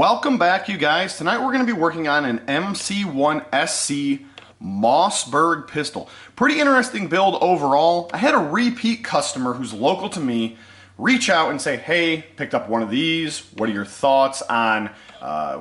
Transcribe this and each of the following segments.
Welcome back, you guys. Tonight we're going to be working on an MC1sc Mossberg pistol. Pretty interesting build overall. I had a repeat customer who's local to me reach out and say, hey, picked up one of these. What are your thoughts on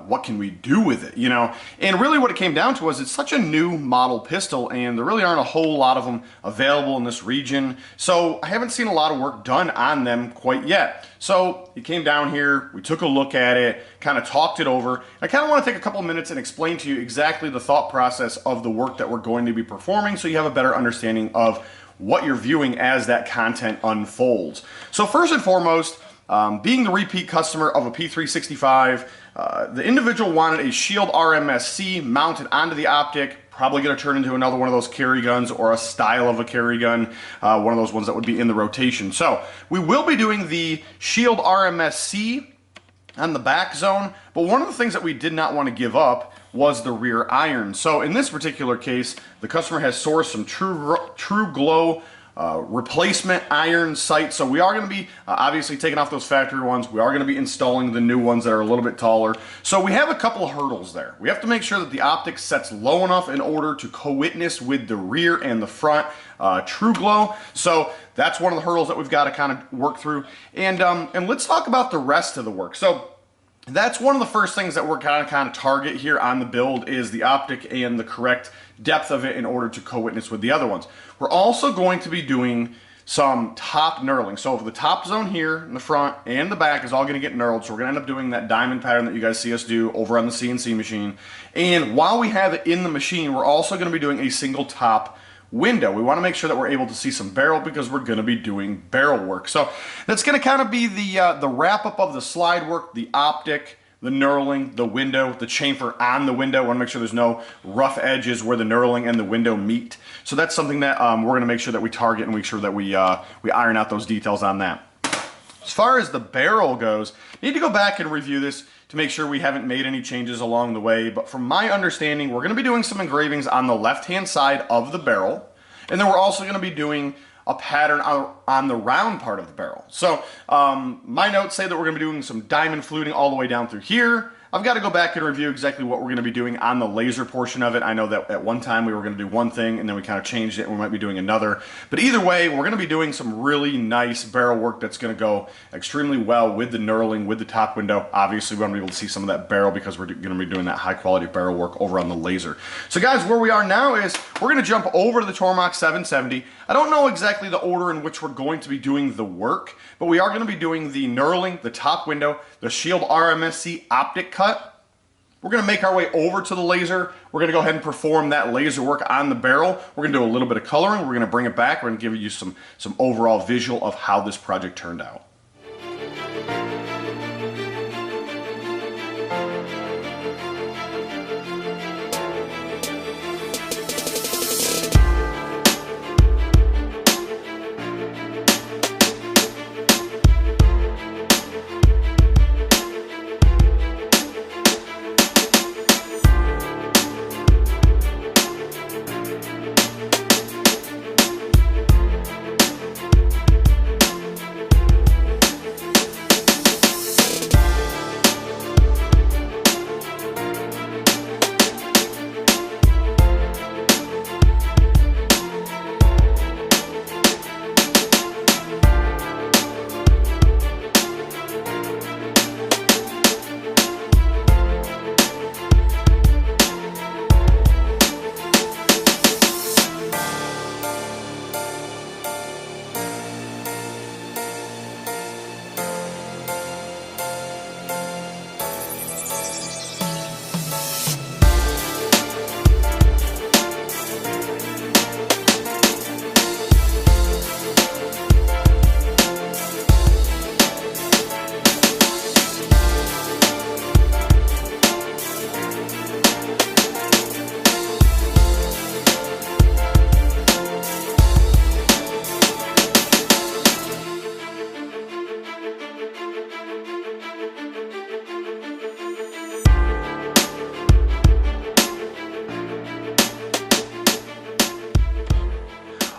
what can we do with it, you know? And really what it came down to was it's such a new model pistol and there really aren't a whole lot of them available in this region. So I haven't seen a lot of work done on them quite yet. So he came down here, we took a look at it, kind of talked it over. I kind of want to take a couple of minutes and explain to you exactly the thought process of the work that we're going to be performing so you have a better understanding of what you're viewing as that content unfolds. So first and foremost, being the repeat customer of a P365, the individual wanted a Shield RMSC mounted onto the optic, probably going to turn into another one of those carry guns or a style of a carry gun, one of those ones that would be in the rotation. So we will be doing the Shield RMSC on the back zone, but one of the things that we did not want to give up was the rear iron. So in this particular case, the customer has sourced some True Glow replacement iron sights. So we are going to be obviously taking off those factory ones. We are going to be installing the new ones that are a little bit taller. So we have a couple of hurdles there. We have to make sure that the optic sets low enough in order to co-witness with the rear and the front True Glow. So that's one of the hurdles that we've got to kind of work through. And let's talk about the rest of the work. So that's one of the first things that we're kind of target here on the build is the optic and the correct depth of it in order to co-witness with the other ones. We're also going to be doing some top knurling. So the top zone here in the front and the back is all going to get knurled. So we're going to end up doing that diamond pattern that you guys see us do over on the CNC machine. And while we have it in the machine, we're also going to be doing a single top window. We want to make sure that we're able to see some barrel because we're going to be doing barrel work. So that's going to kind of be the wrap up of the slide work, the optic, the knurling, the window, the chamfer on the window. I want to make sure there's no rough edges where the knurling and the window meet. So that's something that we're going to make sure that we target and make sure that we iron out those details on that. As far as the barrel goes, I need to go back and review this to make sure we haven't made any changes along the way. But from my understanding, we're going to be doing some engravings on the left-hand side of the barrel. And then we're also going to be doing a pattern on the round part of the barrel. So my notes say that we're going to be doing some diamond fluting all the way down through here. I've got to go back and review exactly what we're going to be doing on the laser portion of it. I know that at one time we were going to do one thing and then we kind of changed it and we might be doing another. But either way, we're going to be doing some really nice barrel work that's going to go extremely well with the knurling, with the top window. Obviously, we want to be able to see some of that barrel because we're going to be doing that high quality barrel work over on the laser. So guys, where we are now is we're going to jump over to the Tormach 770. I don't know exactly the order in which we're going to be doing the work, but we are going to be doing the knurling, the top window, the Shield RMSC optic cut. We're going to make our way over to the laser. We're going to go ahead and perform that laser work on the barrel. We're going to do a little bit of coloring. We're going to bring it back. We're going to give you some overall visual of how this project turned out.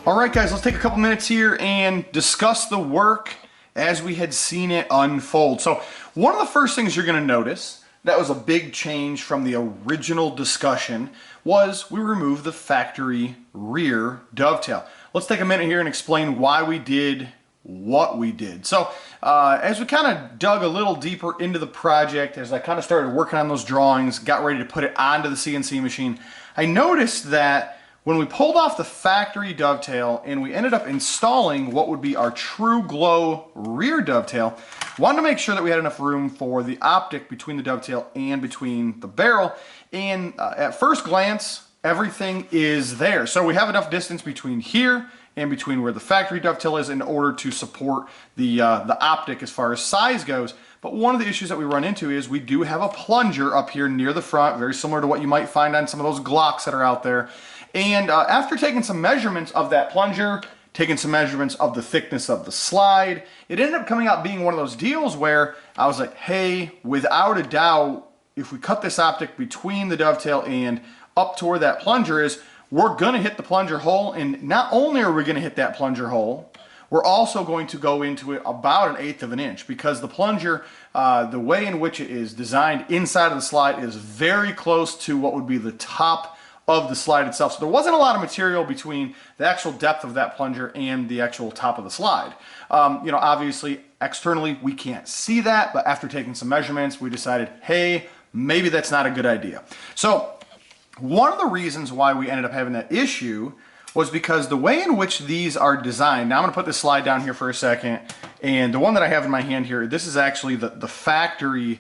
All right, guys, let's take a couple minutes here and discuss the work as we had seen it unfold. So one of the first things you're going to notice that was a big change from the original discussion, was we removed the factory rear dovetail. Let's take a minute here and explain why we did what we did. So as we kind of dug a little deeper into the project, as I kind of started working on those drawings, got ready to put it onto the CNC machine, I noticed that when we pulled off the factory dovetail and we ended up installing what would be our True Glow rear dovetail, wanted to make sure that we had enough room for the optic between the dovetail and between the barrel. And at first glance, everything is there. So we have enough distance between here and between where the factory dovetail is in order to support the optic as far as size goes. But one of the issues that we run into is we do have a plunger up here near the front, very similar to what you might find on some of those Glocks that are out there. And after taking some measurements of that plunger, taking some measurements of the thickness of the slide, it ended up coming out being one of those deals where I was like, hey, without a doubt, if we cut this optic between the dovetail and up to where that plunger is, we're gonna hit the plunger hole. And not only are we gonna hit that plunger hole, we're also going to go into it about 1/8 of an inch, because the plunger, the way in which it is designed inside of the slide is very close to what would be the top of the slide itself. So there wasn't a lot of material between the actual depth of that plunger and the actual top of the slide. You know, obviously externally we can't see that, but after taking some measurements, we decided, hey, maybe that's not a good idea. So one of the reasons why we ended up having that issue was because the way in which these are designed, now I'm gonna put this slide down here for a second, and the one that I have in my hand here, this is actually the factory,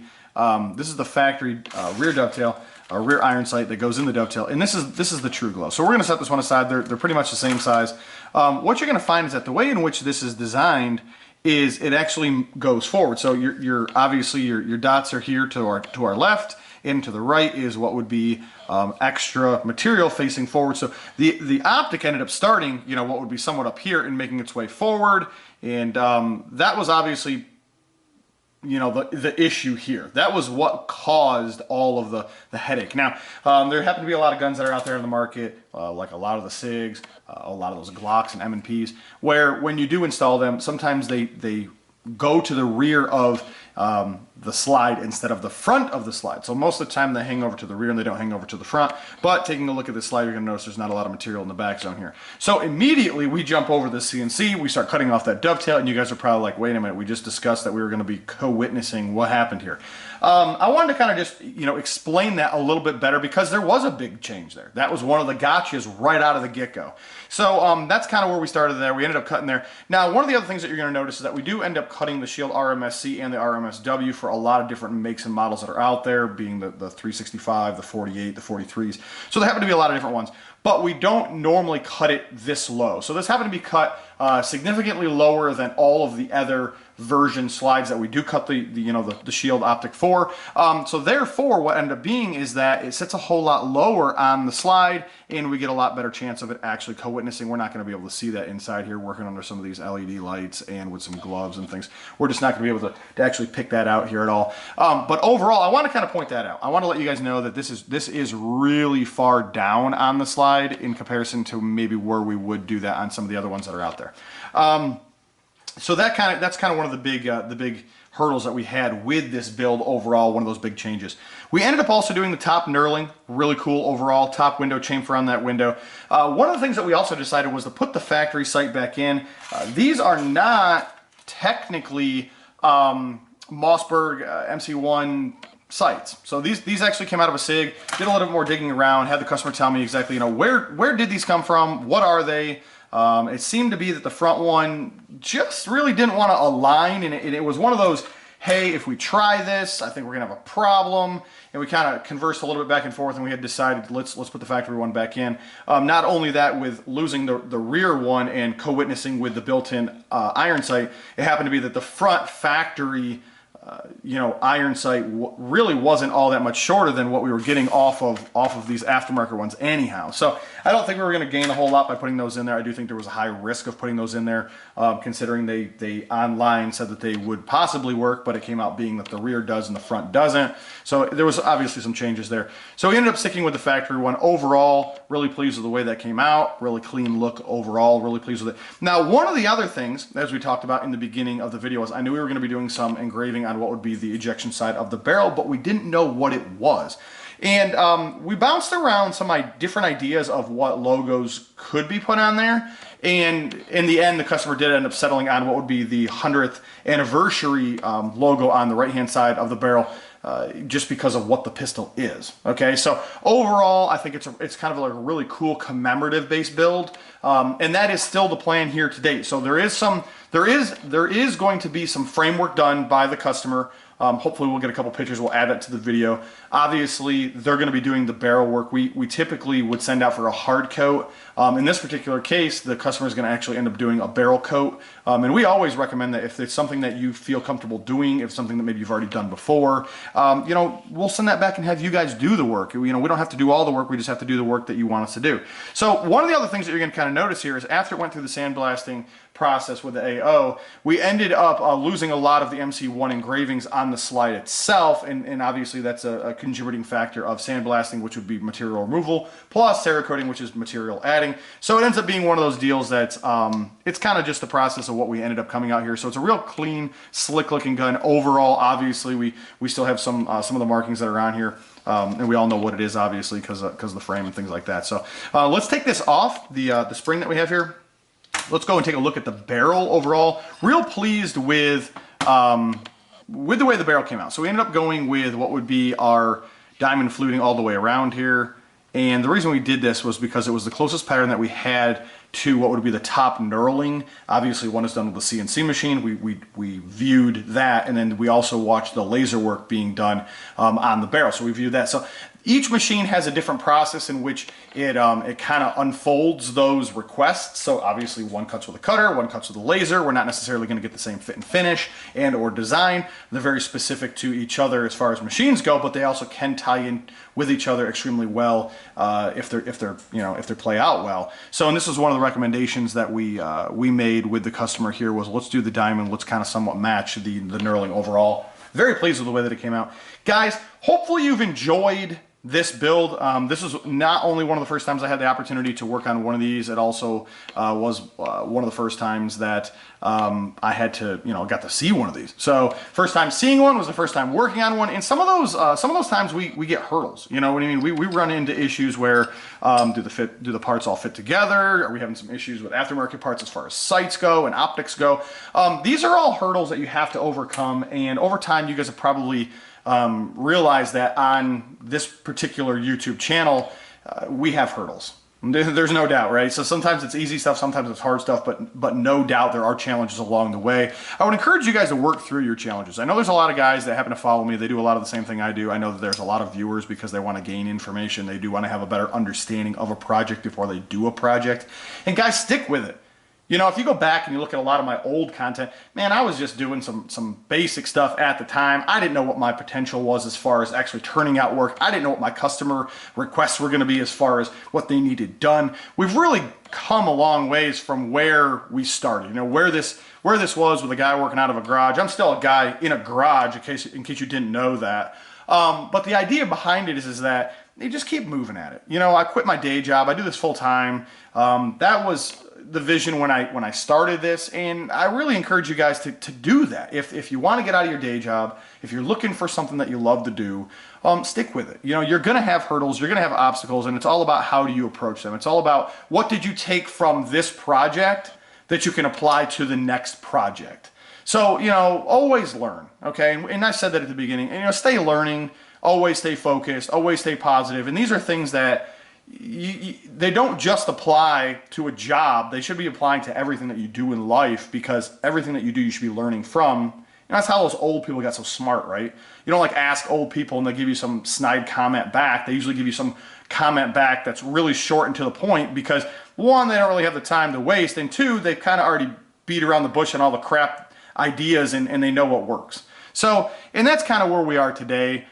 this is the factory rear dovetail, a rear iron sight that goes in the dovetail, and this is the True Glow. So we're going to set this one aside. They're pretty much the same size. What you're going to find is that the way in which this is designed is it actually goes forward. So you're obviously your dots are here to our left, and to the right is what would be extra material facing forward. So the optic ended up starting, you know, what would be somewhat up here and making its way forward, and that was obviously, you know, the issue here. That was what caused all of the headache. Now, there happen to be a lot of guns that are out there in the market, like a lot of the SIGs, a lot of those Glocks and M&Ps, where when you do install them, sometimes they go to the rear of the slide instead of the front of the slide. So most of the time they hang over to the rear and they don't hang over to the front. But taking a look at this slide, you're gonna notice there's not a lot of material in the back zone here. So immediately we jump over the CNC, we start cutting off that dovetail, and you guys are probably like, wait a minute, we just discussed that we were gonna be co-witnessing what happened here. I wanted to kind of just, you know, explain that a little bit better, because there was a big change there. That was one of the gotchas right out of the get-go. So that's kind of where we started there. We ended up cutting there. Now, one of the other things that you're going to notice is that we do end up cutting the Shield RMSC and the RMSW for a lot of different makes and models that are out there, being the 365, the 48, the 43s. So there happen to be a lot of different ones. But we don't normally cut it this low. So this happened to be cut significantly lower than all of the other version slides that we do cut the Shield optic for. So therefore, what ended up being is that it sits a whole lot lower on the slide, and we get a lot better chance of it actually co-witnessing. We're not going to be able to see that inside here, working under some of these LED lights and with some gloves and things. We're just not going to be able to actually pick that out here at all. But overall, I want to kind of point that out. I want to let you guys know that this is really far down on the slide in comparison to maybe where we would do that on some of the other ones that are out there. So that's kind of one of the big hurdles that we had with this build overall, one of those big changes. We ended up also doing the top knurling, really cool overall, top window chamfer on that window. One of the things that we also decided was to put the factory sight back in. These are not technically Mossberg MC1 sights. So these actually came out of a SIG, did a little bit more digging around, had the customer tell me exactly, you know, where did these come from, what are they? It seemed to be that the front one just really didn't want to align, and it was one of those, hey, if we try this, I think we're gonna have a problem. And we kind of conversed a little bit back and forth, and we had decided let's put the factory one back in. Not only that, with losing the rear one and co-witnessing with the built-in iron sight, it happened to be that the front factory iron sight really wasn't all that much shorter than what we were getting off of these aftermarket ones anyhow. So I don't think we were going to gain a whole lot by putting those in there. I do think there was a high risk of putting those in there, considering they online said that they would possibly work, but it came out being that the rear does and the front doesn't. So there was obviously some changes there. So we ended up sticking with the factory one. Overall, really pleased with the way that came out. Really clean look overall. Really pleased with it. Now, one of the other things, as we talked about in the beginning of the video, is I knew we were going to be doing some engraving on on what would be the ejection side of the barrel, but we didn't know what it was. And we bounced around some different ideas of what logos could be put on there. And in the end, the customer did end up settling on what would be the 100th anniversary logo on the right-hand side of the barrel, just because of what the pistol is. Okay, so overall, I think it's kind of like a really cool commemorative based build, and that is still the plan here to date. So there is going to be some framework done by the customer. Hopefully we'll get a couple pictures, we'll add that to the video. Obviously, they're going to be doing the barrel work. We typically would send out for a hard coat. In this particular case, the customer is going to actually end up doing a barrel coat. And we always recommend that if it's something that you feel comfortable doing, if it's something that maybe you've already done before, you know, we'll send that back and have you guys do the work. You know, we don't have to do all the work, we just have to do the work that you want us to do. So one of the other things that you're going to kind of notice here is after it went through the sandblasting process with the AO, we ended up losing a lot of the MC1 engravings on the slide itself, and obviously that's a contributing factor of sandblasting, which would be material removal, plus Cerakoting, which is material adding. So it ends up being one of those deals that's it's kind of just the process of what we ended up coming out here. So it's a real clean, slick looking gun overall. Obviously we still have some of the markings that are on here, and we all know what it is, obviously, because of the frame and things like that. So let's take this off the spring that we have here. Let's go and take a look at the barrel overall. Real pleased with the way the barrel came out. So we ended up going with what would be our diamond fluting all the way around here. And the reason we did this was because it was the closest pattern that we had to what would be the top knurling. Obviously, one is done with the CNC machine. We viewed that, and then we also watched the laser work being done on the barrel. So we viewed that. So each machine has a different process in which it kind of unfolds those requests. So obviously one cuts with a cutter, one cuts with a laser. We're not necessarily going to get the same fit and finish and or design. They're very specific to each other as far as machines go, but they also can tie in with each other extremely well if they play out well. So, and this is one of the recommendations that we made with the customer here was let's do the diamond, let's kind of somewhat match the knurling overall. Very pleased with the way that it came out. Guys, hopefully you've enjoyed this build. This is not only one of the first times I had the opportunity to work on one of these, it also was one of the first times that I had to, got to see one of these. So first time seeing one was the first time working on one, and some of those times we get hurdles. You know what I mean? We run into issues where do the parts all fit together? Are we having some issues with aftermarket parts as far as sights go and optics go? These are all hurdles that you have to overcome, and over time you guys have probably realize that on this particular YouTube channel, we have hurdles. There's no doubt, right? So sometimes it's easy stuff, sometimes it's hard stuff, but no doubt there are challenges along the way. I would encourage you guys to work through your challenges. I know there's a lot of guys that happen to follow me. They do a lot of the same thing I do. I know that there's a lot of viewers because they want to gain information. They do want to have a better understanding of a project before they do a project. And guys, stick with it. If you go back and you look at a lot of my old content, man, I was just doing some basic stuff at the time. I didn't know what my potential was as far as actually turning out work. I didn't know what my customer requests were going to be as far as what they needed done. We've really come a long ways from where we started. Where this was with a guy working out of a garage. I'm still a guy in a garage, in case you didn't know that. But the idea behind it is that you just keep moving at it. I quit my day job. I do this full time. That was the vision when I started this, and I really encourage you guys to do that. If you want to get out of your day job, if you're looking for something that you love to do, stick with it. You're going to have hurdles, you're going to have obstacles, and it's all about how do you approach them. It's all about what did you take from this project that you can apply to the next project. So, always learn, okay? And I said that at the beginning, and stay learning, always stay focused, always stay positive, and these are things that they don't just apply to a job. They should be applying to everything that you do in life, because everything that you do you should be learning from. And that's how those old people got so smart, right? You don't ask old people and they give you some snide comment back. They usually give you some comment back that's really short and to the point, because one, they don't really have the time to waste, and two, they've kind of already beat around the bush on all the crap ideas and they know what works. So, and that's kind of where we are today.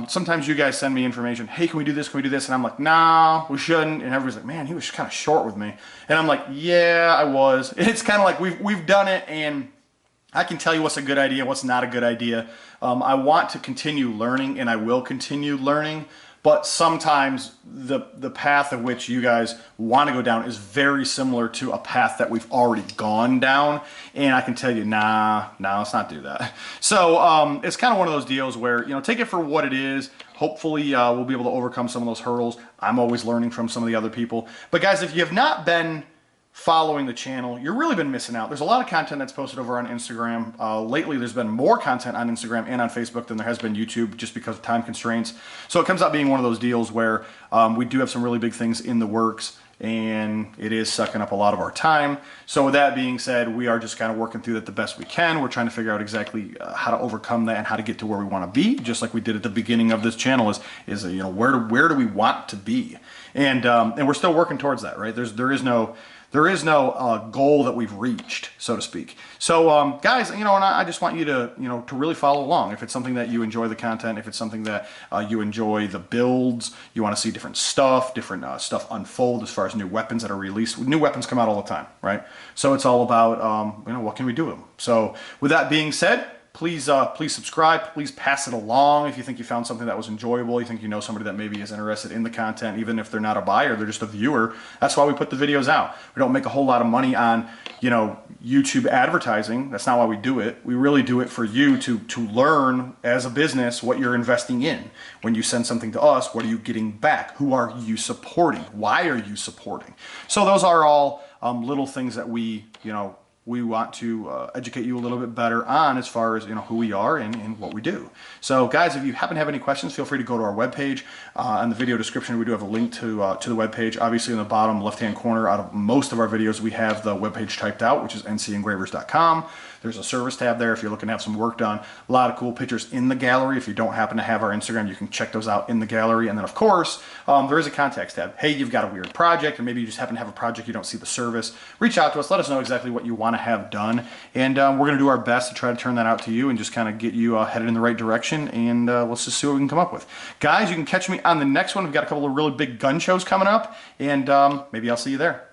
Sometimes you guys send me information, hey, can we do this, can we do this? And I'm like, nah, we shouldn't. And everybody's like, man, he was kind of short with me. And I'm like, yeah, I was. And it's kind of like we've done it, and I can tell you what's a good idea, what's not a good idea. I want to continue learning, and I will continue learning. but sometimes the path of which you guys want to go down is very similar to a path that we've already gone down, and I can tell you, nah, let's not do that. So it's kind of one of those deals where, you know, take it for what it is. Hopefully we'll be able to overcome some of those hurdles. I'm always learning from some of the other people. But guys, if you have not been following the channel, you've really been missing out. There's a lot of content that's posted over on Instagram. Lately, there's been more content on Instagram and on Facebook than there has been YouTube, just because of time constraints. So it comes out being one of those deals where we do have some really big things in the works, and it is sucking up a lot of our time. So with that being said, we are just kind of working through that the best we can. We're trying to figure out exactly how to overcome that and how to get to where we want to be, just like we did at the beginning of this channel, is you know, where do we want to be? And we're still working towards that, right? There is no goal that we've reached, so to speak. So guys, you know, and I just want you to, you know, to really follow along. If it's something that you enjoy the content, if it's something that you enjoy the builds, you want to see different stuff unfold as far as new weapons that are released. New weapons come out all the time, right? So it's all about, you know, what can we do with them? So with that being said, please subscribe. Please pass it along if you think you found something that was enjoyable. You think you know somebody that maybe is interested in the content, even if they're not a buyer, they're just a viewer. That's why we put the videos out. We don't make a whole lot of money on, you know, YouTube advertising. That's not why we do it. We really do it for you to learn as a business what you're investing in. When you send something to us, what are you getting back? Who are you supporting? Why are you supporting? So those are all little things that we, you know, we want to educate you a little bit better on, as far as, you know, who we are and what we do. So guys, if you happen to have any questions, feel free to go to our webpage. In the video description, we do have a link to the webpage. Obviously, in the bottom left-hand corner, out of most of our videos, we have the webpage typed out, which is NCEngravers.com. There's a service tab there if you're looking to have some work done. A lot of cool pictures in the gallery. If you don't happen to have our Instagram, you can check those out in the gallery. And then, of course, there is a contacts tab. Hey, you've got a weird project, or maybe you just happen to have a project, you don't see the service. Reach out to us. Let us know exactly what you want to have done. And we're going to do our best to try to turn that out to you and just kind of get you headed in the right direction. And let's just see what we can come up with. Guys, you can catch me on the next one. We've got a couple of really big gun shows coming up. And maybe I'll see you there.